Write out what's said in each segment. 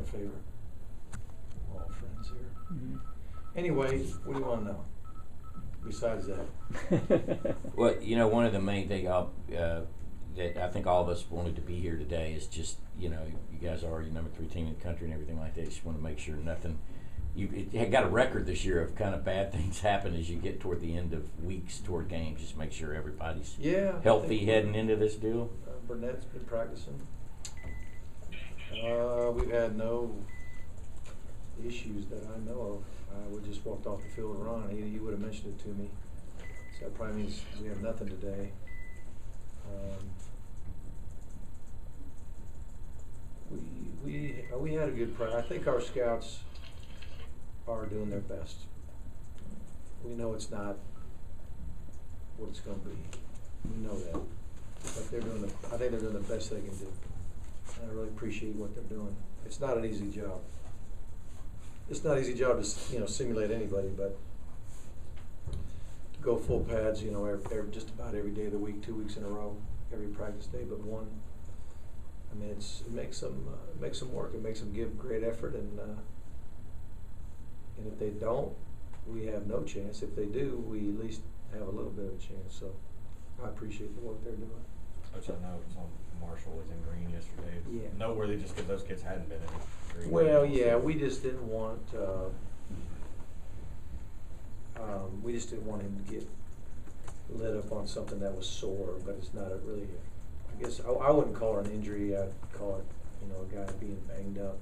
that favor. We're all friends here. Mm-hmm. Anyway, what do you want to know? Besides that. Well, you know, one of the main things that I think all of us wanted to be here today is just, you know, you guys are already number 3 team in the country and everything like that. Just want to make sure nothing. You got a record this year of kind of bad things happen as you get toward the end of weeks toward games. Just make sure everybody's healthy heading into this deal. Burnett's been practicing. We've had no issues that I know of. We just walked off the field with Ron. He would have mentioned it to me. So that probably means we have nothing today. We had a good practice. I think our scouts are doing their best. We know it's not what it's going to be. We know that, but I think they're doing the best they can do. And I really appreciate what they're doing. It's not an easy job. It's not an easy job to simulate anybody, but to go full pads, every just about every day of the week, 2 weeks in a row, every practice day but one. I mean, it makes them work. It makes them give great effort, and if they don't, we have no chance. If they do, we at least have a little bit of a chance. So I appreciate the work they're doing. Which I know Marshall was in green yesterday. Yeah. Noteworthy just because those kids hadn't been in green. Well, yeah, we just didn't want him to get lit up on something that was sore, but it's not really. I guess I wouldn't call it an injury. I'd call it, a guy being banged up.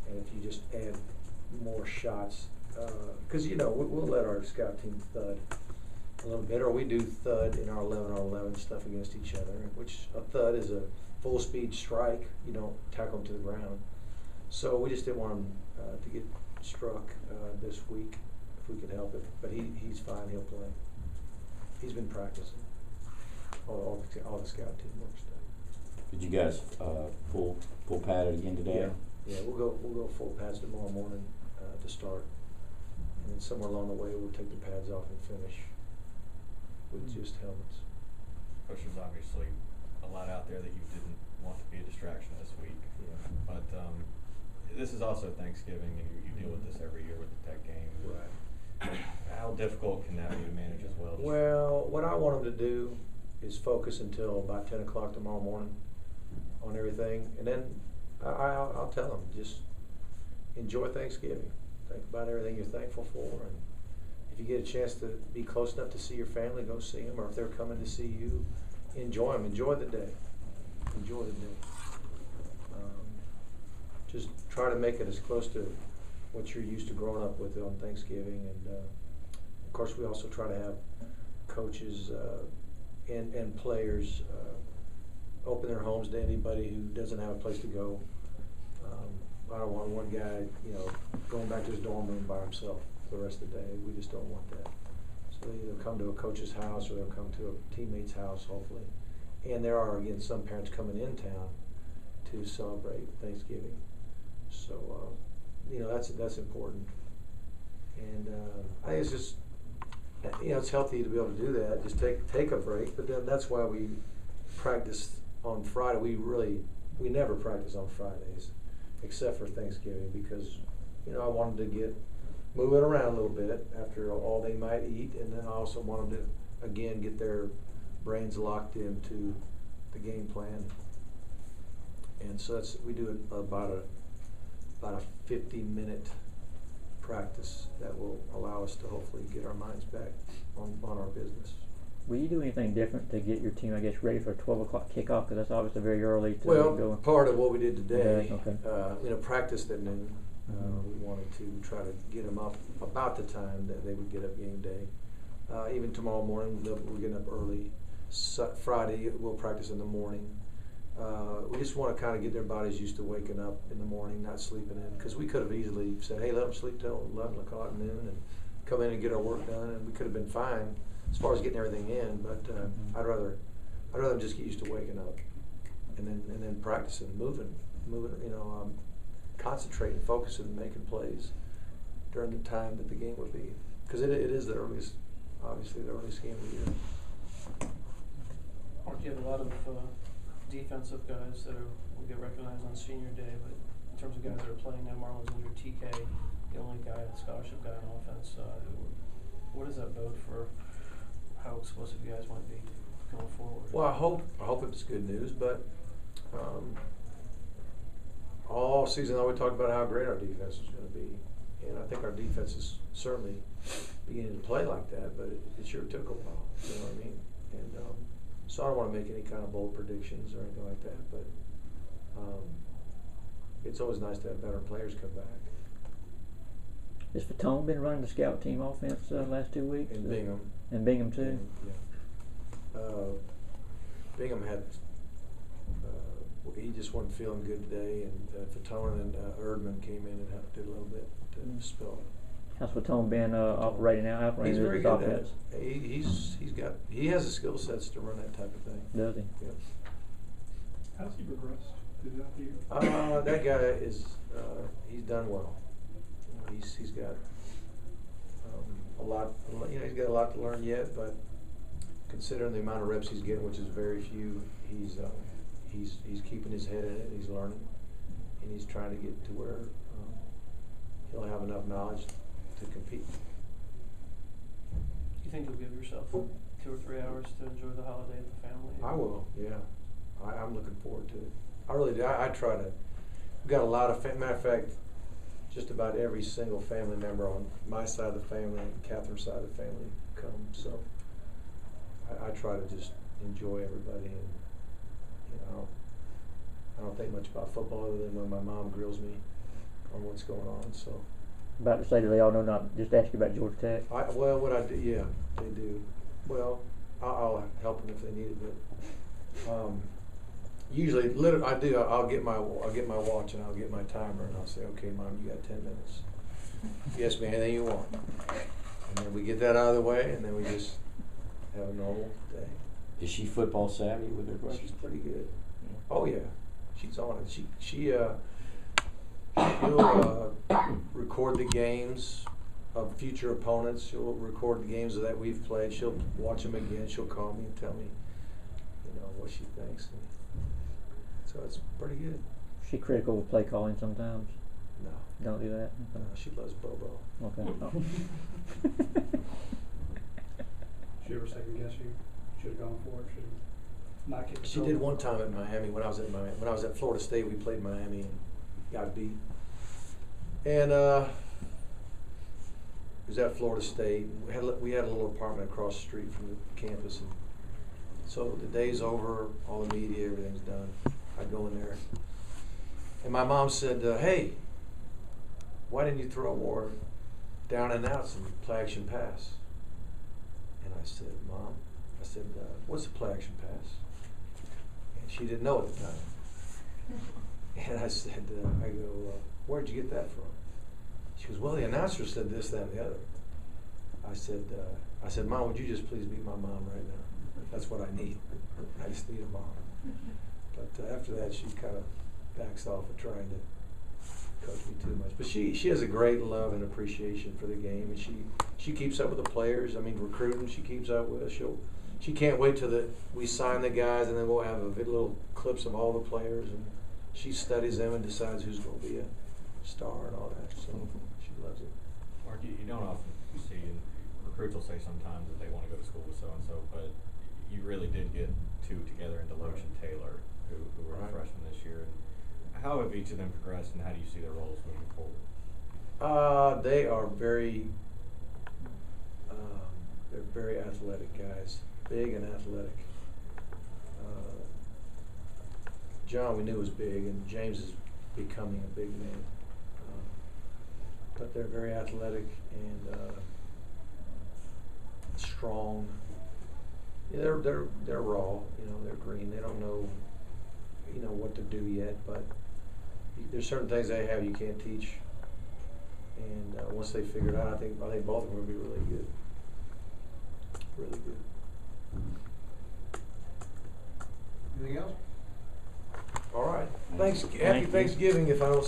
And if you just add more shots, because we'll let our scout team thud a little bit, or we do thud in our 11-on-11 stuff against each other, which a thud is a full speed strike. You don't tackle them to the ground. So we just didn't want him to get struck this week if we could help it. But he's fine. He'll play. He's been practicing. All the scout team works today. Did you guys full padded again today? Yeah. We'll go full pads tomorrow morning to start, and then somewhere along the way we'll take the pads off and finish with just helmets. Coach, there's obviously a lot out there that you didn't want to be a distraction this week. Yeah. But this is also Thanksgiving, and you deal with this every year with the Tech game. Right. How difficult can that be to manage as well? Well, what I want them to do is focus until about 10 o'clock tomorrow morning on everything, and then I'll tell them, just enjoy Thanksgiving. Think about everything you're thankful for, and if you get a chance to be close enough to see your family, go see them, or if they're coming to see you, enjoy them. Enjoy the day. Enjoy the day. Just try to make it as close to what you're used to growing up with on Thanksgiving, and of course we also try to have coaches and players open their homes to anybody who doesn't have a place to go. I don't want one guy, going back to his dorm room by himself for the rest of the day. We just don't want that. So they either come to a coach's house or they'll come to a teammate's house, hopefully. And there are, again, some parents coming in town to celebrate Thanksgiving. So, that's important. And I think it's just, it's healthy to be able to do that. Just take a break. But then that's why we practice on Friday. We never practice on Fridays, except for Thanksgiving, because I wanted to move it around a little bit after all they might eat, and then I also want them to again get their brains locked into the game plan. And so we do about a 50-minute practice that will allow us to hopefully get our minds back on our business. Will you do anything different to get your team, I guess, ready for a 12 o'clock kickoff? Because that's obviously very early to go. Part of what we did today, okay. Practiced at noon. We wanted to try to get them up about the time that they would get up game day. Even tomorrow morning, we're getting up early. Friday, we'll practice in the morning. We just want to kind of get their bodies used to waking up in the morning, not sleeping in. Because we could have easily said, hey, let them sleep till 11 o'clock at noon and come in and get our work done, and we could have been fine as far as getting everything in. But I'd rather them just get used to waking up and then practicing, moving, concentrating, focusing, making plays during the time that the game would be. Because it is the earliest, obviously the earliest game of the year. Mark, you have a lot of defensive guys that will get recognized on senior day, but in terms of guys that are playing now. Marlon's injured. TK, the only guy, scholarship guy on offense. What does that bode for how explosive you guys might be going forward? Well, I hope it's good news, but all season long we talked about how great our defense was going to be, and I think our defense is certainly beginning to play like that, but it sure took a while. You know what I mean? And so I don't want to make any kind of bold predictions or anything like that, but it's always nice to have better players come back. Has Fatone been running the scout team offense last 2 weeks? And Bingham. And Bingham too? And, yeah. Bingham had, he just wasn't feeling good today, and Fatone and Erdman came in and did a little bit to spell it. How's Fatone been operating He's very his good offense? at it. He has the skill sets to run that type of thing. Does he? Yep. How's he progressed throughout the year? That guy is he's done well. You know, he's got a lot. You know, he's got a lot to learn yet, but considering the amount of reps he's getting, which is very few, he's keeping his head in it. He's learning, and he's trying to get to where he'll have enough knowledge to compete. Do you think you'll give yourself 2 or 3 hours to enjoy the holiday with the family? I will, yeah. I'm looking forward to it. I really do. I try to. We've got a lot of matter of fact, just about every single family member on my side of the family and Catherine's side of the family come. So I try to just enjoy everybody, and you know, I don't think much about football other than when my mom grills me on what's going on. So. About to say, do they all know not just ask you about Georgia Tech? Well, what I do, yeah, they do. Well, I'll help them if they need it, but usually, literally, I do. I'll get my watch and I'll get my timer and I'll say, okay, Mom, you got 10 minutes. Yes, man, anything you want. And then we get that out of the way, and then we just have a normal day. Is she football savvy with her questions? She's pretty good. Oh yeah, she's on it. She'll record the games of future opponents. She'll record the games that we've played. She'll watch them again. She'll call me and tell me, you know, what she thinks. And so it's pretty good. Is she critical of play calling sometimes? No, Don't do that? Okay. she loves Bobo. Okay. Oh. Did you ever second guess you? Should have gone for it. Should have not kicked the She field did goal? one time at Miami when I was at Florida State. We played Miami and got beat. And it was at Florida State. We had a little apartment across the street from the campus, and so the day's over, all the media, everything's done. I go in there, and my mom said, "Hey, why didn't you throw more down and outs and play action pass?" And I said, "Mom," what's a play action pass? And she didn't know at the time. And I said, where'd you get that from? She goes, well, the announcer said this, that, and the other. I said, Mom, would you just please be my mom right now? That's what I need. I just need a mom. But after that, she kind of backs off of trying to coach me too much. But she has a great love and appreciation for the game, and she keeps up with the players. I mean, recruiting, she keeps up with us. She can't wait till we sign the guys, and then we'll have little clips of all the players, and she studies them and decides who's going to be a star and all that. So she loves it. Mark, you don't often see, and recruits will say sometimes that they want to go to school with so-and-so, but you really did get two together in Deloach and Taylor, who were Right. freshmen this year. And how have each of them progressed, and how do you see their roles moving forward? They are they're very athletic guys, big and athletic. John, we knew was big, and James is becoming a big man. But they're very athletic and strong. Yeah, they're raw. You know, they're green. They don't know, what to do yet. But there's certain things they have you can't teach. And once they figure it out, I think both of them will be really good. Really good. Anything else? All right. Thank Happy you. Thanksgiving if I don't